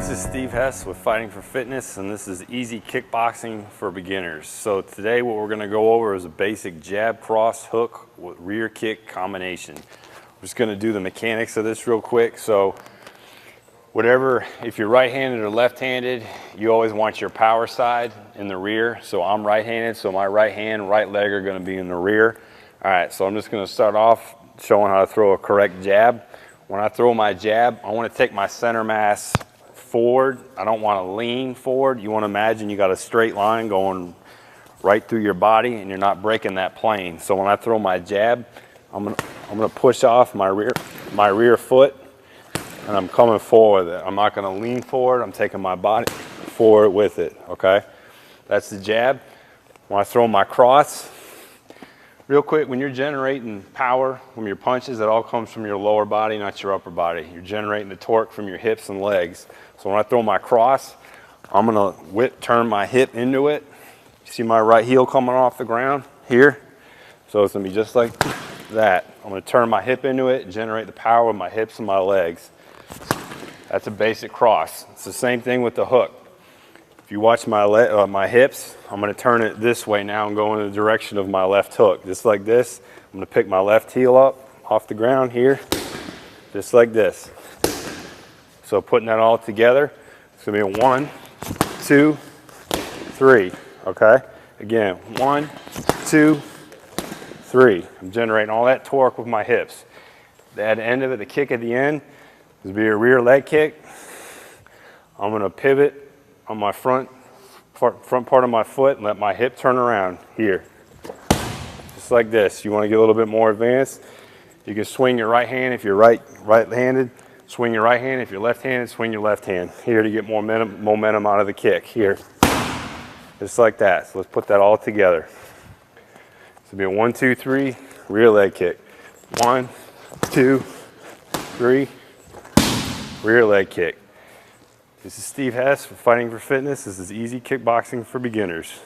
This is Steve Hess with Fighting for Fitness, and this is easy kickboxing for beginners. So today what we're going to go over is a basic jab, cross, hook with rear kick combination. I'm just going to do the mechanics of this real quick. So whatever, if you're right-handed or left-handed, you always want your power side in the rear. So I'm right-handed, so my right hand, right leg are going to be in the rear. All right, so I'm just going to start off showing how to throw a correct jab. When I throw my jab, I want to take my center mass forward. I don't want to lean forward. You want to imagine you got a straight line going right through your body and you're not breaking that plane. So when I throw my jab, I'm gonna push off my rear foot and I'm coming forward with it. I'm not going to lean forward. I'm taking my body forward with it, okay? That's the jab. When I throw my cross, real quick, when you're generating power from your punches, it all comes from your lower body, not your upper body. You're generating the torque from your hips and legs. So when I throw my cross, I'm going to turn my hip into it. You see my right heel coming off the ground here? So it's going to be just like that. I'm going to turn my hip into it, generate the power with my hips and my legs. That's a basic cross. It's the same thing with the hook. If you watch my hips, I'm going to turn it this way now and go in the direction of my left hook. Just like this. I'm going to pick my left heel up off the ground here, just like this. So putting that all together, it's going to be a 1, 2, 3, okay? Again, 1, 2, 3. I'm generating all that torque with my hips. At the end of it, the kick at the end is be a rear leg kick. I'm going to pivot on my front part of my foot and let my hip turn around here. Just like this. You want to get a little bit more advanced, you can swing your right hand if you're right-handed, swing your right hand. If you're left-handed, swing your left hand here to get more momentum out of the kick here. Just like that. So let's put that all together. It's going to be a 1, 2, 3 rear leg kick. 1, 2, 3 rear leg kick. This is Steve Hess for Fighting for Fitness. This is easy kickboxing for beginners.